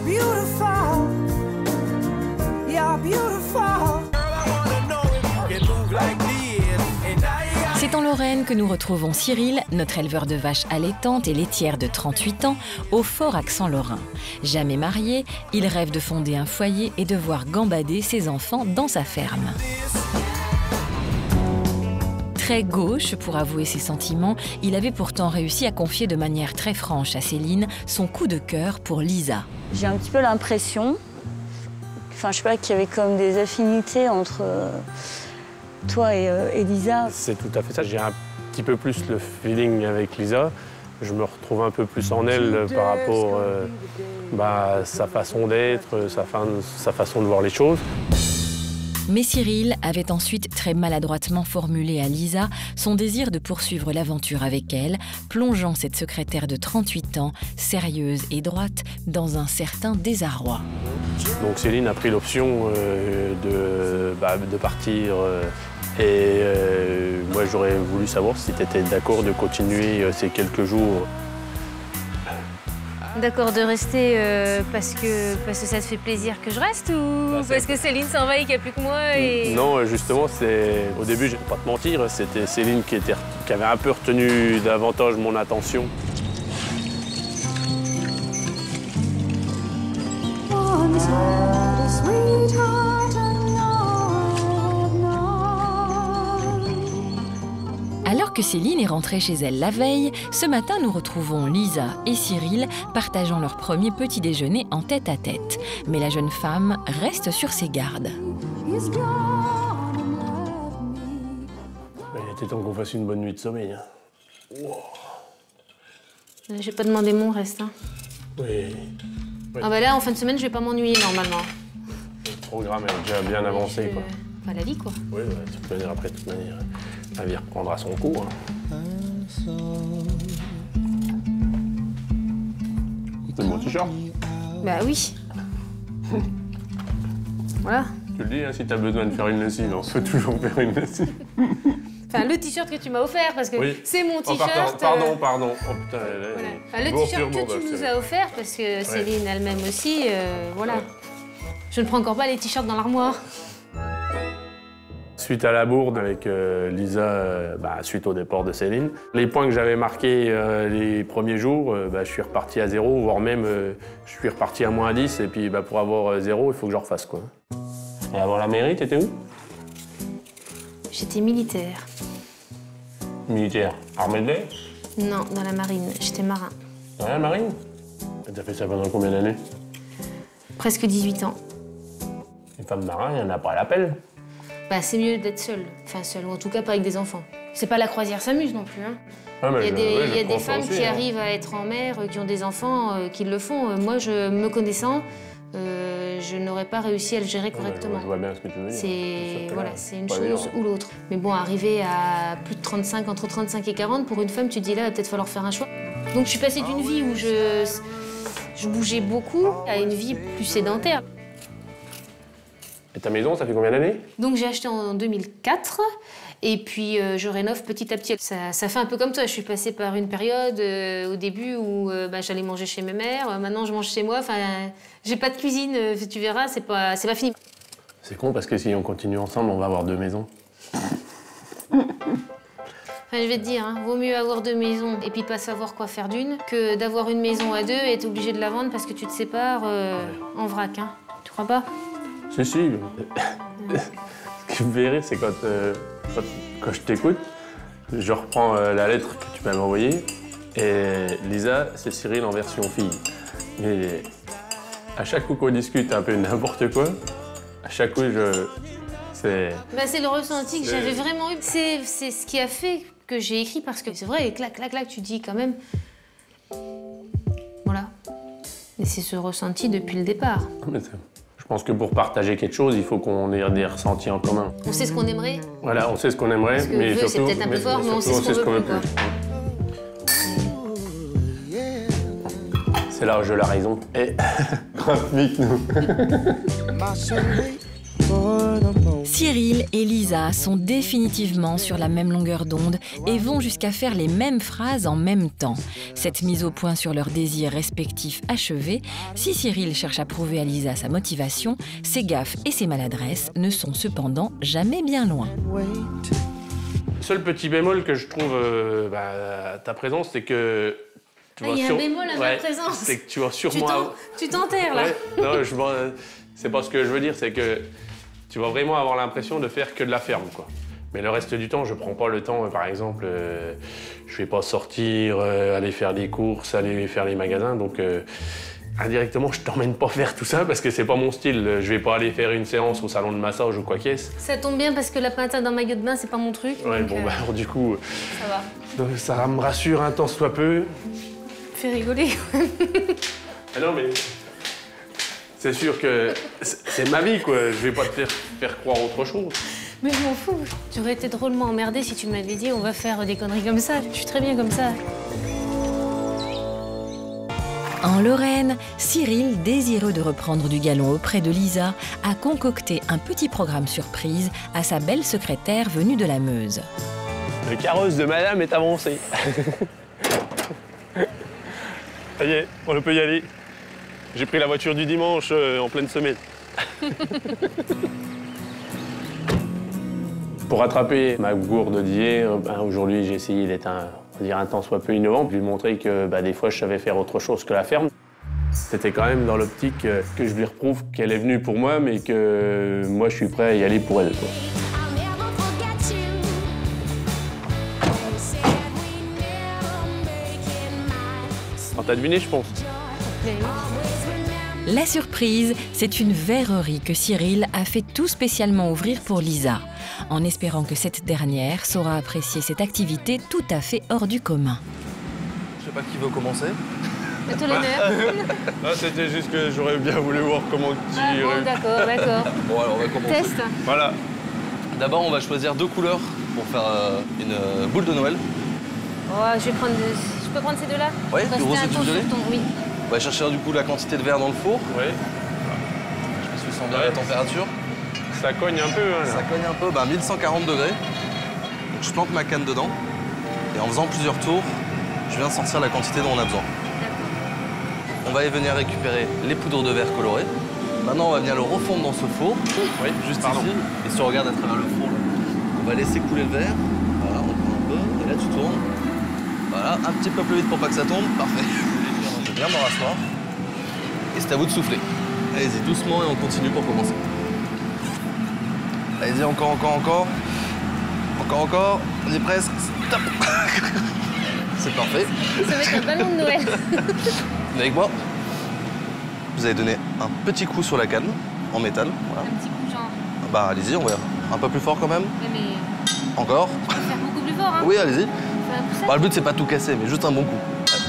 You're beautiful. You're beautiful. C'est en Lorraine que nous retrouvons Cyril, notre éleveur de vaches allaitantes et laitière de 38 ans, au fort accent lorrain. Jamais marié, il rêve de fonder un foyer et de voir gambader ses enfants dans sa ferme. Très gauche pour avouer ses sentiments, il avait pourtant réussi à confier de manière très franche à Céline son coup de cœur pour Lisa. J'ai un petit peu l'impression, enfin je sais pas, qu'il y avait comme des affinités entre toi et Lisa. C'est tout à fait ça. J'ai un petit peu plus le feeling avec Lisa. Je me retrouve un peu plus en elle par rapport à sa façon d'être, sa façon de voir les choses. Mais Cyril avait ensuite très maladroitement formulé à Lisa son désir de poursuivre l'aventure avec elle, plongeant cette secrétaire de 38 ans, sérieuse et droite, dans un certain désarroi. Donc Céline a pris l'option de partir moi j'aurais voulu savoir si tu étais d'accord de continuer ces quelques jours. D'accord de rester parce que ça te fait plaisir que je reste ou parce que Céline s'en va et qu'il n'y a plus que moi et... Non, justement, au début, je ne vais pas te mentir, c'était Céline qui avait un peu retenu davantage mon attention. Alors que Céline est rentrée chez elle la veille, ce matin nous retrouvons Lisa et Cyril partageant leur premier petit déjeuner en tête-à-tête. Mais la jeune femme reste sur ses gardes. Il était temps qu'on fasse une bonne nuit de sommeil. Wow. J'ai pas demandé mon reste. Hein. Oui. Ah bah là, en fin de semaine, je vais pas m'ennuyer normalement. Le programme est déjà bien avancé, quoi. Enfin, la vie, quoi. Oui, de toute manière, après, la vie reprendra son cours. C'est mon t-shirt. Bah oui. Voilà. Tu le dis, hein, si t'as besoin de faire une lessive, on se fait toujours faire une lessive. Enfin, le t-shirt que tu m'as offert, parce que oui. C'est mon t-shirt. Pardon. Oh putain, voilà. Enfin, le t-shirt que tu nous as offert, parce que Céline elle-même aussi, voilà. Ouais. Je ne prends encore pas les t-shirts dans l'armoire. Suite à la bourde avec Lisa, suite au départ de Céline, les points que j'avais marqués les premiers jours, je suis reparti à 0, voire même je suis reparti à -10, et puis pour avoir 0, il faut que je refasse, quoi. Et avant la mairie, t'étais où? J'étais militaire. Militaire? Armée de l'air? Non, dans la marine. J'étais marin. Dans la marine? T'as fait ça pendant combien d'années? Presque 18 ans. Une femme marin, il n'y en a pas à l'appel. Bah, c'est mieux d'être seule. Enfin, seule, ou en tout cas pas avec des enfants. C'est pas la croisière s'amuse non plus. Hein. Ah, il y a des femmes qui arrivent à être en mer, qui ont des enfants, qui le font. Moi, me connaissant, je n'aurais pas réussi à le gérer correctement. Je vois bien ce que tu veux dire. C'est une chose ou l'autre. Mais bon, arriver à plus de 35, entre 35 et 40, pour une femme, tu te dis là, il va peut-être falloir faire un choix. Donc je suis passée d'une vie où je bougeais beaucoup à une vie plus sédentaire. Et ta maison, ça fait combien d'années? Donc j'ai acheté en 2004 et puis je rénove petit à petit. Ça fait un peu comme toi, je suis passée par une période au début où j'allais manger chez mes mères, maintenant je mange chez moi, enfin j'ai pas de cuisine, tu verras, c'est pas fini. C'est con parce que si on continue ensemble, on va avoir 2 maisons. Enfin, je vais te dire, hein, vaut mieux avoir 2 maisons et puis pas savoir quoi faire d'une que d'avoir une maison à 2 et être obligé de la vendre parce que tu te sépares en vrac, hein. Tu crois pas? Si. Ce qui me fait rire, c'est quand je t'écoute, je reprends la lettre que tu m'avais envoyée et Lisa, c'est Cyril en version fille. Mais à chaque coup qu'on discute un peu n'importe quoi, à chaque coup, c'est le ressenti que j'avais vraiment eu. C'est ce qui a fait que j'ai écrit parce que c'est vrai, clac, tu dis quand même. Voilà. Et c'est ce ressenti depuis le départ. Je pense que pour partager quelque chose, il faut qu'on ait des ressentis en commun. On sait ce qu'on aimerait. Voilà, on sait ce qu'on aimerait, parce que mais surtout, c'est peut-être un peu fort, mais on sait ce qu'on veut plus. C'est là où je la raison. Et graphique, nous. Cyril et Lisa sont définitivement sur la même longueur d'onde et vont jusqu'à faire les mêmes phrases en même temps. Cette mise au point sur leurs désirs respectifs achevée, si Cyril cherche à prouver à Lisa sa motivation, ses gaffes et ses maladresses ne sont cependant jamais bien loin. Le seul petit bémol que je trouve à ta présence, c'est que... Il y a un bémol à ma présence. C'est que tu vas sûrement... Tu t'enterres là. Ouais, non, c'est pas ce que je veux dire, c'est que tu vas vraiment avoir l'impression de faire que de la ferme, quoi. Mais le reste du temps, je prends pas le temps, par exemple, je vais pas sortir, aller faire des courses, aller faire les magasins, donc indirectement, je t'emmène pas faire tout ça parce que c'est pas mon style. Je vais pas aller faire une séance au salon de massage ou quoi qu'est-ce. Ça tombe bien parce que la peinture dans maillot de bain, c'est pas mon truc. Ouais, donc, bon, alors du coup, ça va. Ça me rassure un tant soit peu. Fais rigoler. Ah non, mais c'est sûr que c'est ma vie, quoi. Je vais pas te faire croire autre chose. Mais je m'en fous. J'aurais été drôlement emmerdée si tu m'avais dit on va faire des conneries comme ça. Je suis très bien comme ça. En Lorraine, Cyril, désireux de reprendre du galon auprès de Lisa, a concocté un petit programme surprise à sa belle secrétaire venue de la Meuse. Le carrosse de madame est avancé. Ça y est, on peut y aller. J'ai pris la voiture du dimanche en pleine semaine. Pour rattraper ma gourde d'hier, aujourd'hui j'ai essayé d'être un tant soit peu innovant, puis lui montrer que des fois je savais faire autre chose que la ferme. C'était quand même dans l'optique que je lui reprouve qu'elle est venue pour moi, mais que moi je suis prêt à y aller pour elle, quoi. On t'a deviné, je pense. La surprise, c'est une verrerie que Cyril a fait tout spécialement ouvrir pour Lisa, en espérant que cette dernière saura apprécier cette activité tout à fait hors du commun. Je sais pas qui veut commencer. À toi l'honneur. Ah, c'était juste que j'aurais bien voulu voir comment tu... Bon, d'accord. Bon, alors on va commencer. Test. Voilà. D'abord, on va choisir 2 couleurs pour faire une boule de Noël. Je peux prendre ces deux-là? Ouais, du rose et du violet. Oui. On va chercher du coup la quantité de verre dans le four. Oui. Je me suis senti bien la température. Ça cogne un peu, hein, là. Ça cogne un peu, 1140 degrés. Donc, je plante ma canne dedans. Et en faisant plusieurs tours, je viens de sortir la quantité dont on a besoin. On va y venir récupérer les poudres de verre colorées. Maintenant, on va venir le refondre dans ce four. Oui, Juste ici. Et si on regarde à travers le four, là, on va laisser couler le verre. Voilà, on prend un peu. Et là, tu tournes. Voilà, un petit peu plus vite pour pas que ça tombe. Parfait. Je vais bien me rasseoir. Et c'est à vous de souffler. Allez-y, doucement et on continue pour commencer. Allez-y, encore. Encore. On y est presque. Stop. C'est parfait. Ça va être un ballon de Noël. Venez avec moi. Vous allez donner un petit coup sur la canne en métal. Voilà. Un petit coup, genre. Allez-y, on va un peu plus fort quand même. Ouais, mais Encore. on va faire beaucoup plus fort, hein. Oui, allez-y. Fais un poussette. Le but, c'est pas tout casser, mais juste un bon coup.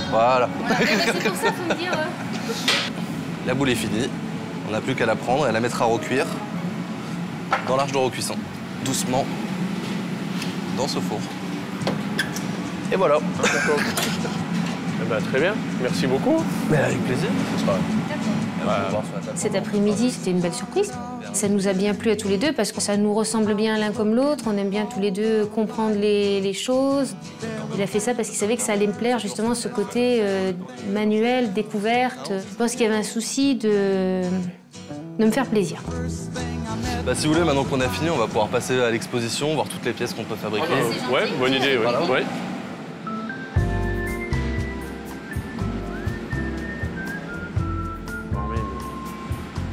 Voilà. Voilà, c'est pour ça, faut me dire. La boule est finie. On n'a plus qu'à la prendre et la mettre à recuire dans l'arche de recuisson. Doucement dans ce four. Et voilà. Très bien, merci beaucoup. Mais avec plaisir. Cet après-midi, c'était une belle surprise. Ça nous a bien plu à tous les deux parce que ça nous ressemble bien l'un comme l'autre. On aime bien tous les deux comprendre les choses. Il a fait ça parce qu'il savait que ça allait me plaire, justement, ce côté manuel, découverte. Je pense qu'il y avait un souci de me faire plaisir. Si vous voulez, maintenant qu'on a fini, on va pouvoir passer à l'exposition, voir toutes les pièces qu'on peut fabriquer. Ouais, bonne idée, ouais. Voilà. Ouais.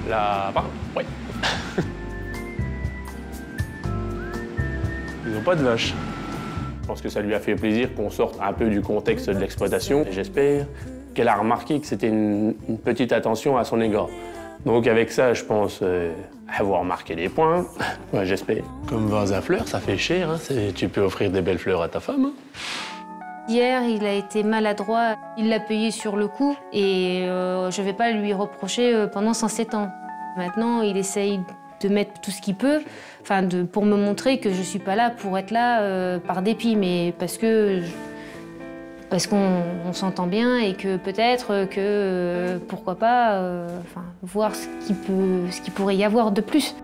Là-bas, ouais. Ils n'ont pas de vache. Je pense que ça lui a fait plaisir qu'on sorte un peu du contexte de l'exploitation. J'espère qu'elle a remarqué que c'était une petite attention à son égard. Donc avec ça, je pense avoir marqué des points. Ouais, j'espère. Comme vase à fleurs, ça fait cher. Hein. Tu peux offrir des belles fleurs à ta femme. Hein. Hier, il a été maladroit. Il l'a payé sur le coup et je ne vais pas lui reprocher pendant 107 ans. Maintenant, il essaye de mettre tout ce qu'il peut, pour me montrer que je ne suis pas là pour être là par dépit, mais parce que Parce qu'on s'entend bien et que peut-être que, pourquoi pas, voir ce qu'il pourrait y avoir de plus.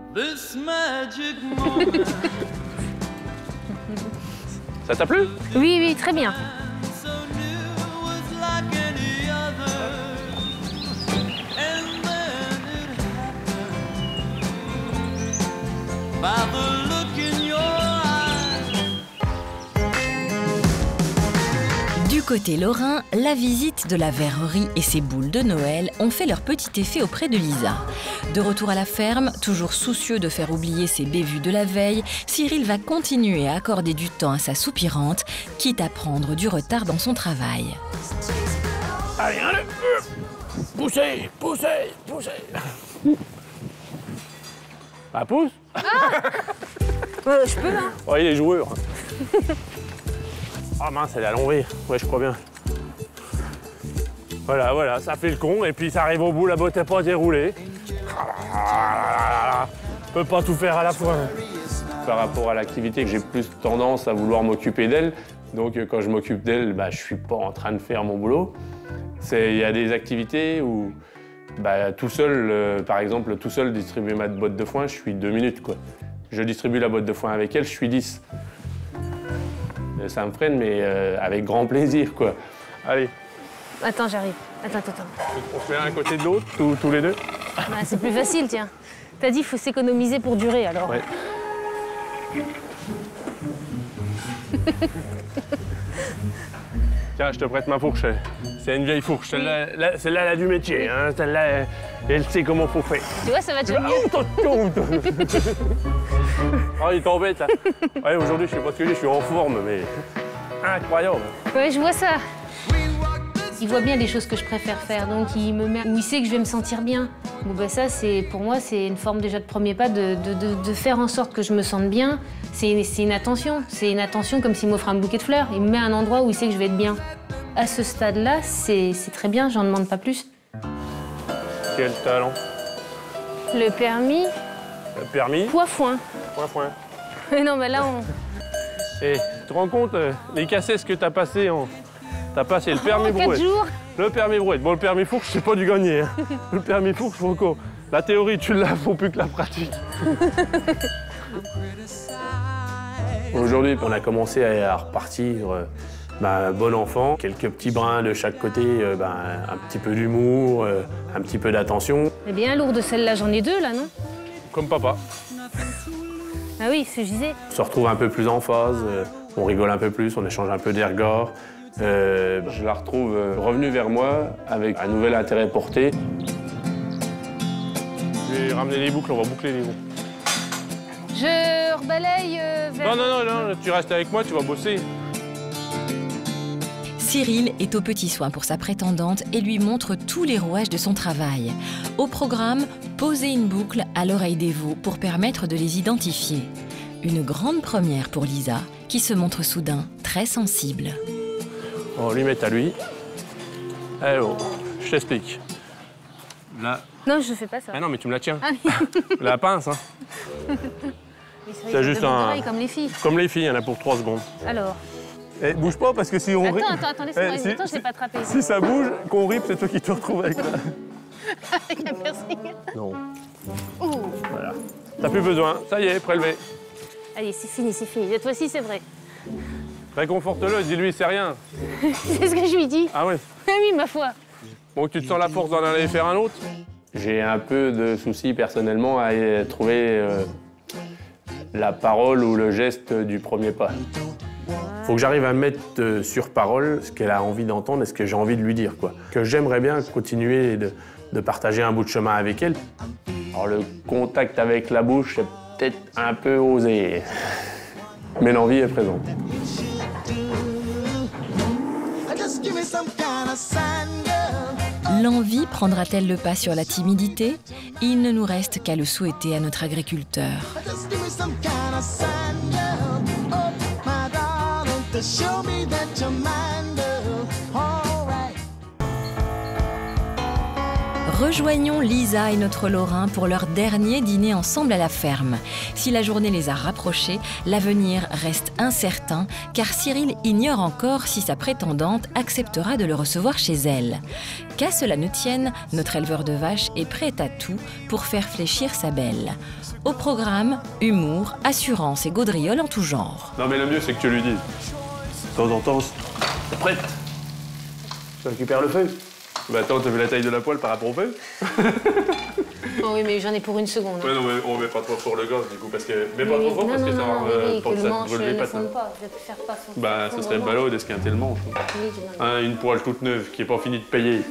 Ça t'a plu? Oui, oui, très bien. Du côté lorrain, la visite de la verrerie et ses boules de Noël ont fait leur petit effet auprès de Lisa. De retour à la ferme, toujours soucieux de faire oublier ses bévues de la veille, Cyril va continuer à accorder du temps à sa soupirante, quitte à prendre du retard dans son travail. Allez, allez. Poussez, poussez, poussez. Ah, pousse. Je peux, là. Oh, il est joueur. Ah mince, elle est à l'envers. Ouais, je crois bien. Voilà, voilà, ça fait le con, et puis ça arrive au bout, la botte n'est pas déroulée. On peut pas tout faire à la fois. Par rapport à l'activité, j'ai plus tendance à vouloir m'occuper d'elle. Donc quand je m'occupe d'elle, bah, je suis pas en train de faire mon boulot. Il y a des activités où, bah, tout seul, par exemple, tout seul distribuer ma botte de foin, je suis 2 minutes, quoi. Je distribue la botte de foin avec elle, je suis 10. Ça me freine, mais avec grand plaisir, quoi. Allez. Attends, j'arrive. Attends. On fait un à côté de l'autre, tous les deux. Bah, c'est plus facile, tiens. T'as dit qu'il faut s'économiser pour durer, alors. Ouais. Tiens, je te prête ma fourche. C'est une vieille fourche. Celle-là, elle a du métier. Hein. Celle-là, elle sait comment faut faire. Tu vois, ça va déjà mieux. Oh, il t'embête, là. Ouais, aujourd'hui, je sais pas ce que j'ai, je suis en forme, mais incroyable. Ouais, je vois ça. Il voit bien les choses que je préfère faire, donc il me met où il sait que je vais me sentir bien. Bon, bah ça, pour moi, c'est une forme déjà de premier pas de faire en sorte que je me sente bien. C'est une attention. C'est une attention comme s'il m'offrait un bouquet de fleurs. Il me met à un endroit où il sait que je vais être bien. À ce stade-là, c'est très bien, j'en demande pas plus. Quel talent. Le permis. Le permis. Poids-foin. Point. Non, mais là, on... Et tu te rends compte, les cassesses que t'as passées en... T'as passé le permis brouette. 4 jours. Le permis brouette. Bon, le permis fourche, c'est pas du gagner. Hein. Le permis fourche, faut qu'on... La théorie, tu l'as, faut plus que la pratique. Aujourd'hui, on a commencé à repartir bon enfant, quelques petits brins de chaque côté, un petit peu d'humour, un petit peu d'attention. Elle est bien lourde, celle-là, j'en ai 2, là, non? Comme papa. Ah oui, ce que je disais. On se retrouve un peu plus en phase, on rigole un peu plus, on échange un peu des regards. Je la retrouve revenue vers moi avec un nouvel intérêt porté. Je vais ramener les boucles, on va boucler les boucles. Je rebalaye vers... Non, tu restes avec moi, tu vas bosser. Cyril est aux petits soins pour sa prétendante et lui montre tous les rouages de son travail. Au programme, poser une boucle à l'oreille des veaux pour permettre de les identifier. Une grande première pour Lisa, qui se montre soudain très sensible. On va lui mettre à lui. Eh oh, je t'explique. Là... Non, je fais pas ça. Ah non, mais tu me la tiens. Ah oui. La pince, hein. C'est juste un... comme les filles. Comme les filles, il y en a pour 3 secondes. Alors. Eh, bouge pas, parce que si on rit... Attends, laisse-moi. Attends, je l'ai pas attrapé. Si ça bouge, qu'on rit, c'est toi qui te retrouves avec la... Avec un piercing. Non. Ouh. Voilà. T'as plus besoin. Ça y est, prélevé. Allez, c'est fini. Cette fois-ci, c'est vrai. Réconforte-le, dis-lui, c'est rien. C'est ce que je lui dis. Ah ouais? Ah oui, ma foi. Bon, tu te sens la force d'en aller faire un autre? J'ai un peu de soucis personnellement à trouver la parole ou le geste du premier pas. Faut que j'arrive à mettre sur parole ce qu'elle a envie d'entendre et ce que j'ai envie de lui dire, quoi. Que j'aimerais bien continuer de partager un bout de chemin avec elle. Alors le contact avec la bouche, c'est peut-être un peu osé, mais l'envie est présente. L'envie prendra-t-elle le pas sur la timidité? Il ne nous reste qu'à le souhaiter à notre agriculteur. Rejoignons Lisa et notre Lorrain pour leur dernier dîner ensemble à la ferme. Si la journée les a rapprochés, l'avenir reste incertain car Cyril ignore encore si sa prétendante acceptera de le recevoir chez elle. Qu'à cela ne tienne, notre éleveur de vaches est prêt à tout pour faire fléchir sa belle. Au programme, humour, assurance et gaudriole en tout genre. Non mais le mieux c'est que tu lui dises. De temps en temps, t'es prête? Tu récupères le feu? Bah attends, t'as vu la taille de la poêle par rapport au feu? Oh oui, mais j'en ai pour une seconde. Ouais, non, mais on met pas trop fort le gaz du coup, parce que. Mais pas trop fort parce que ça va pour que ça brûle les pattes. Je préfère pas son Bah, ce serait ballot d'esquinter le manche. Hein, une poêle toute neuve qui est pas finie de payer.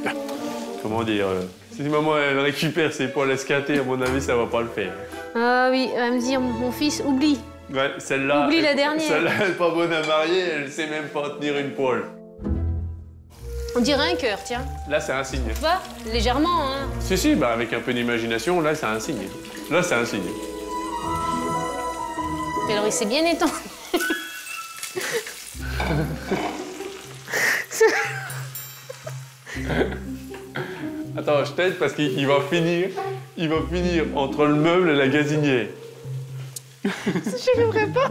Comment dire si maman elle récupère ses poêles esquintées, à mon avis, ça va pas le faire. Ah oui, elle va me dire, mon fils, oublie. Ouais, celle-là. Oublie la dernière. Celle-là, elle est pas bonne à marier, elle sait même pas tenir une poêle. On dirait un cœur, tiens. Là, c'est un signe. Tu vois, légèrement, hein. Si, bah avec un peu d'imagination, là, c'est un signe. Là, c'est un signe. Et alors, il s'est bien étendu. Attends, je t'aide parce qu'il va finir entre le meuble et la gazinière. Je ne ferai pas.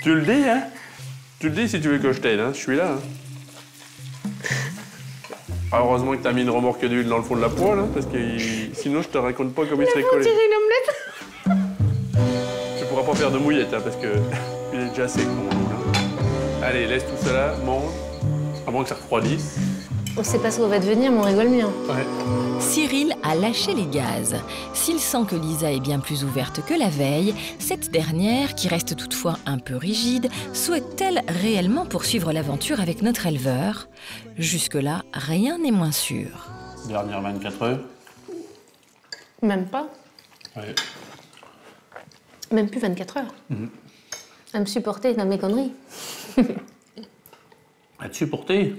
Tu le dis, hein? Tu le dis si tu veux que je t'aide, hein? Je suis là, hein? Ah, heureusement que t'as mis une remorque d'huile dans le fond de la poêle, hein, parce que sinon je te raconte pas comment il serait collé. Une omelette. Tu pourras pas faire de mouillette, hein, parce que il est déjà sec, mon moule, hein. Allez, laisse tout ça là, mange, à moins que ça refroidisse. On sait pas ce qu'on va devenir, mais on rigole bien. Ouais. Cyril a lâché les gaz. S'il sent que Lisa est bien plus ouverte que la veille, cette dernière, qui reste toutefois un peu rigide, souhaite-t-elle réellement poursuivre l'aventure avec notre éleveur? Jusque-là, rien n'est moins sûr. Dernière 24 heures. Même pas. Ouais. Même plus 24 heures. À me supporter dans mes conneries. À te supporter.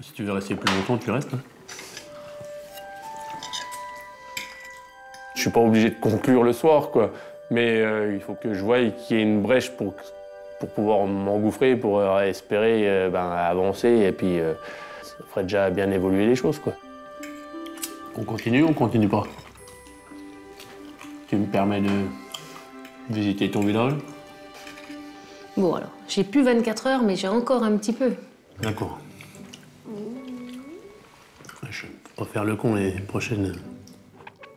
Si tu veux rester plus longtemps, tu restes. Hein. Je suis pas obligé de conclure le soir, quoi. Mais il faut que je voie qu'il y ait une brèche pour pouvoir m'engouffrer, pour espérer avancer. Et puis, ça ferait déjà bien évoluer les choses, quoi. On continue ou on continue pas? Tu me permets de visiter ton village? Bon alors, j'ai plus 24 heures, mais j'ai encore un petit peu. D'accord. Je vais faire le con les prochaines.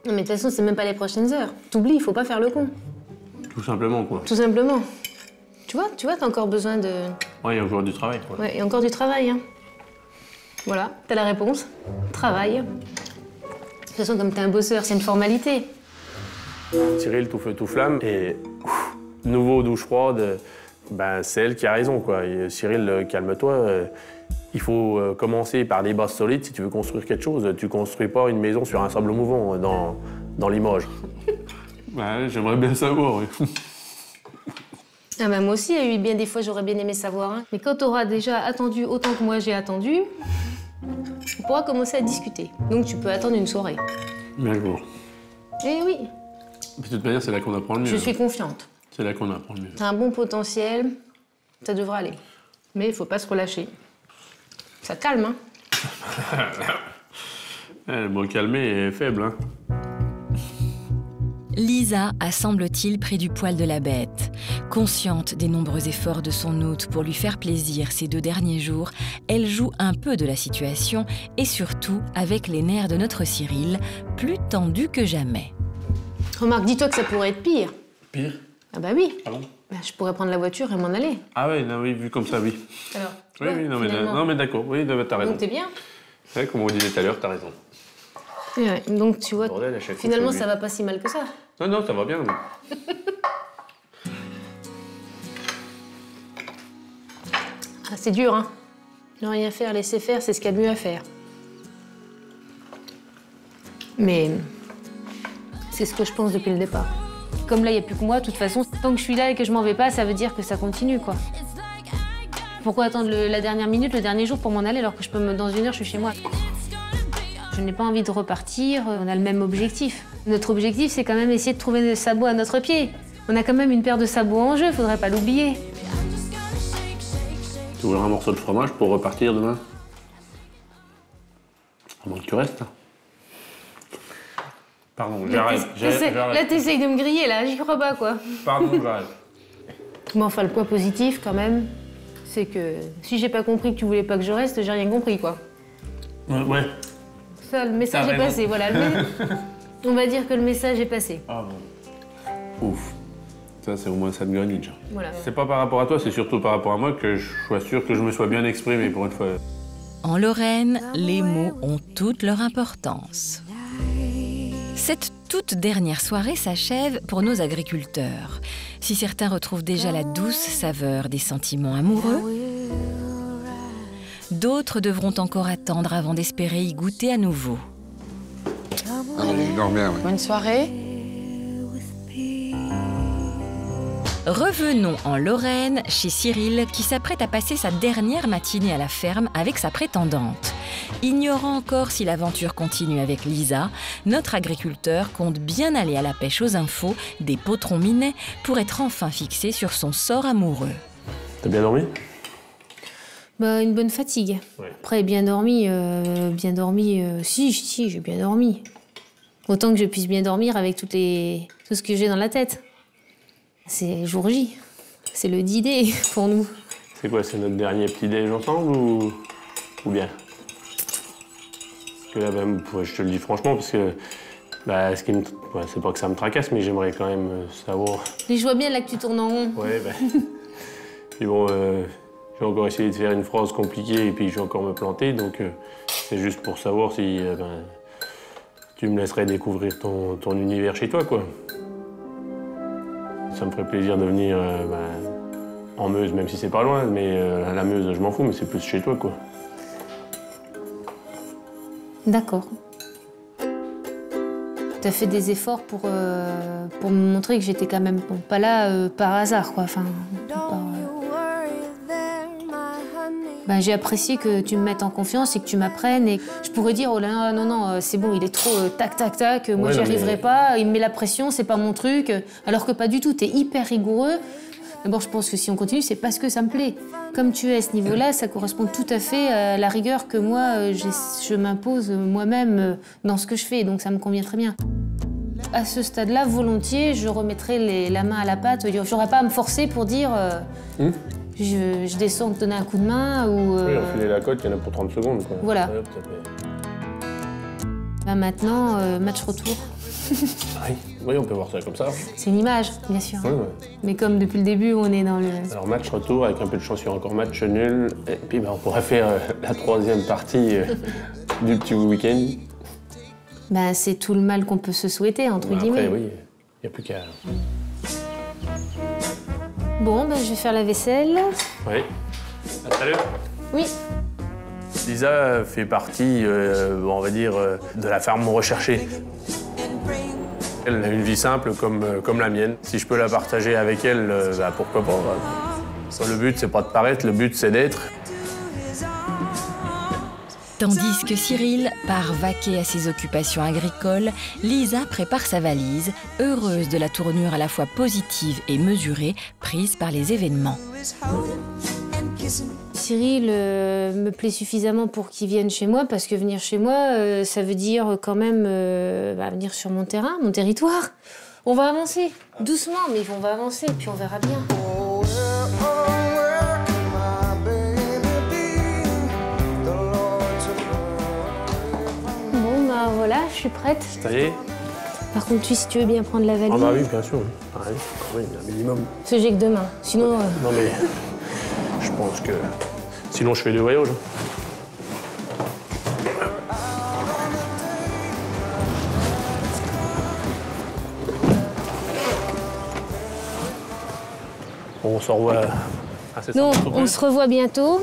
Non mais de toute façon, c'est même pas les prochaines heures. T'oublies, il faut pas faire le con. Tout simplement, quoi. Tout simplement. Tu vois, t'as encore besoin de... Ouais, il y a encore du travail, quoi. Ouais, il y a encore du travail, hein. Voilà, t'as la réponse. Travail. De toute façon, comme t'es un bosseur, c'est une formalité. Cyril, tout feu, tout flamme. Et nouveau douche froide, c'est elle qui a raison, quoi. Et Cyril, calme-toi. Il faut commencer par des bases solides si tu veux construire quelque chose. Tu construis pas une maison sur un sable mouvant dans Limoges. Ouais, j'aimerais bien savoir, oui. Ah moi aussi, il y a eu bien des fois, j'aurais bien aimé savoir. Hein. Mais quand t'auras déjà attendu autant que moi j'ai attendu, on pourra commencer à discuter. Donc tu peux attendre une soirée. D'accord. Eh oui. De toute manière, c'est là qu'on apprend le mieux. Je suis confiante. C'est là qu'on apprend le mieux. T'as un bon potentiel, ça devra aller. Mais il faut pas se relâcher. Ça calme, hein. Le mot calmer est faible, hein. Lisa a, semble-t-il, pris du poil de la bête. Consciente des nombreux efforts de son hôte pour lui faire plaisir ces 2 derniers jours, elle joue un peu de la situation et surtout avec les nerfs de notre Cyril, plus tendus que jamais. Remarque, dis-toi que ça pourrait être pire. Pire? Ah bah oui. Ah bon? Je pourrais prendre la voiture et m'en aller. Ah ouais, non, oui, vu comme ça, oui. Alors, Oui, non, mais d'accord, oui, t'as raison. Donc t'es bien. Ouais, comme on disait tout à l'heure, t'as raison. Ouais, donc tu vois, Bordel, à chaque fois, finalement je ça va pas si mal que ça. Non, ça va bien. Oui. Ah, c'est dur, hein. Ne rien faire, laisser faire, c'est ce qu'il y a de mieux à faire. Mais c'est ce que je pense depuis le départ. Comme là, il n'y a plus que moi, de toute façon, tant que je suis là et que je m'en vais pas, ça veut dire que ça continue, quoi. Pourquoi attendre la dernière minute, le dernier jour pour m'en aller, alors que dans 1 heure, je suis chez moi? Je n'ai pas envie de repartir, on a le même objectif. Notre objectif, c'est quand même essayer de trouver des sabots à notre pied. On a quand même une paire de sabots en jeu, faudrait pas l'oublier. Tu voudrais un morceau de fromage pour repartir demain? Comment tu restes là? Pardon, j'arrête. Là, t'essayes de me griller, là, j'y crois pas, quoi. Pardon, j'arrête. Bon, enfin, le point positif, quand même, c'est que si j'ai pas compris que tu voulais pas que je reste, j'ai rien compris, quoi. Ouais. Ça, le message est passé, voilà. On va dire que le message est passé. Ah bon. Ouf. Ça, c'est au moins ça de gagne déjà. Voilà. C'est pas par rapport à toi, c'est surtout par rapport à moi que je sois sûr que je me sois bien exprimé pour une fois. En Lorraine, les mots ont toute leur importance. Cette toute dernière soirée s'achève pour nos agriculteurs. Si certains retrouvent déjà la douce saveur des sentiments amoureux, d'autres devront encore attendre avant d'espérer y goûter à nouveau. Allez, dors bien, ouais. Bonne soirée. Revenons en Lorraine chez Cyril qui s'apprête à passer sa dernière matinée à la ferme avec sa prétendante. Ignorant encore si l'aventure continue avec Lisa, notre agriculteur compte bien aller à la pêche aux infos des potrons minets pour être enfin fixé sur son sort amoureux. T'as bien dormi? Bah, une bonne fatigue. Ouais. Après, bien dormi, si, j'ai bien dormi. Autant que je puisse bien dormir avec tout ce que j'ai dans la tête. C'est jour J. C'est le D-Day pour nous. C'est quoi, c'est notre dernier petit déj ensemble ou bien? Parce que là, même, je te le dis franchement, parce que c'est pas que ça me tracasse, mais j'aimerais quand même savoir. Mais je vois bien là que tu tournes en rond. Ouais, Puis bon, j'ai encore essayé de faire une phrase compliquée et puis je vais encore me planter, donc c'est juste pour savoir si tu me laisserais découvrir ton univers chez toi, quoi. Ça me ferait plaisir de venir en Meuse, même si c'est pas loin, mais à la Meuse, je m'en fous, mais c'est plus chez toi, quoi. D'accord. Tu as fait des efforts pour me montrer que j'étais quand même pas là par hasard, quoi. Enfin, j'ai apprécié que tu me mettes en confiance et que tu m'apprennes. Et je pourrais dire, oh là, non, c'est bon, il est trop tac, tac, tac, moi j'y arriverai pas, il me met la pression, c'est pas mon truc. Alors que pas du tout, t'es hyper rigoureux. D'abord, je pense que si on continue, c'est parce que ça me plaît. Comme tu es à ce niveau-là, ça correspond tout à fait à la rigueur que moi, je m'impose moi-même dans ce que je fais, donc ça me convient très bien. À ce stade-là, volontiers, je remettrai la main à la pâte. J'aurais pas à me forcer pour dire je descends te donner un coup de main ou... Oui, enfiler la côte, il y en a pour 30 secondes, quoi. Voilà. Ouais, Maintenant, match retour. Oui, on peut voir ça comme ça. C'est une image, bien sûr. Ouais. Mais comme depuis le début, on est dans le... Alors match retour, avec un peu de chance, il y aura encore match nul. Et puis on pourra faire la troisième partie du petit week-end. C'est tout le mal qu'on peut se souhaiter, entre guillemets. Après, oui, il n'y a plus qu'à... Bon, je vais faire la vaisselle. Oui. Salut. Oui. Lisa fait partie, on va dire, de la ferme recherchée. Elle a une vie simple comme la mienne. Si je peux la partager avec elle, pourquoi pas. Le but, c'est pas de paraître, le but, c'est d'être. Tandis que Cyril part vaquer à ses occupations agricoles, Lisa prépare sa valise, heureuse de la tournure à la fois positive et mesurée prise par les événements. Cyril me plaît suffisamment pour qu'il vienne chez moi, parce que venir chez moi, ça veut dire quand même venir sur mon terrain, mon territoire. On va avancer, doucement, mais on va avancer, puis on verra bien. Voilà, je suis prête. Ça y est. Par contre, si tu veux bien prendre la valise. Ah oui, bien sûr. Oui, un minimum. Parce que j'ai que 2 mains. Sinon... Non mais, je pense que... Sinon, je fais 2 voyages. On se revoit assez Non, on se revoit bientôt.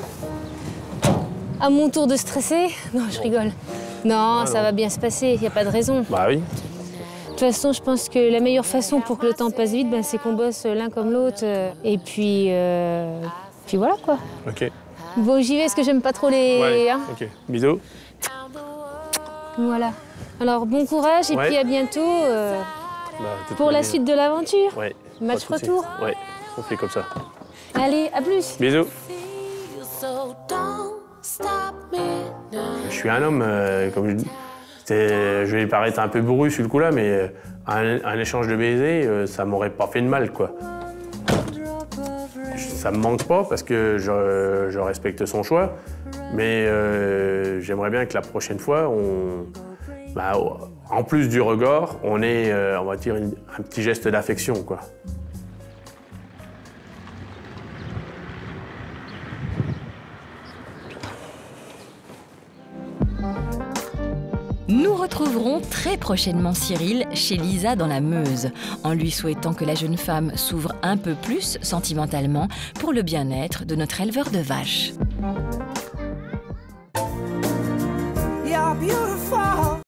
À mon tour de stresser. Non, je rigole. Non, ça va bien se passer, il n'y a pas de raison. Bah oui. De toute façon, je pense que la meilleure façon pour que le temps passe vite, c'est qu'on bosse l'un comme l'autre. Et puis voilà, quoi. Ok. Bon, j'y vais, parce que j'aime pas trop les... Ouais, ok. Bisous. Voilà. Alors, bon courage, et puis à bientôt pour la suite de l'aventure. Ouais. Match retour. Ouais, on fait comme ça. Allez, à plus. Bisous. So don't stop me Je suis un homme, comme je dis. Je vais paraître un peu bourru sur le coup là, mais un échange de baisers, ça m'aurait pas fait de mal, quoi. Ça me manque pas parce que je respecte son choix, mais j'aimerais bien que la prochaine fois, en plus du regard, on ait, on va dire, un petit geste d'affection, quoi. Nous retrouverons très prochainement Cyril chez Lisa dans la Meuse, en lui souhaitant que la jeune femme s'ouvre un peu plus sentimentalement pour le bien-être de notre éleveur de vaches.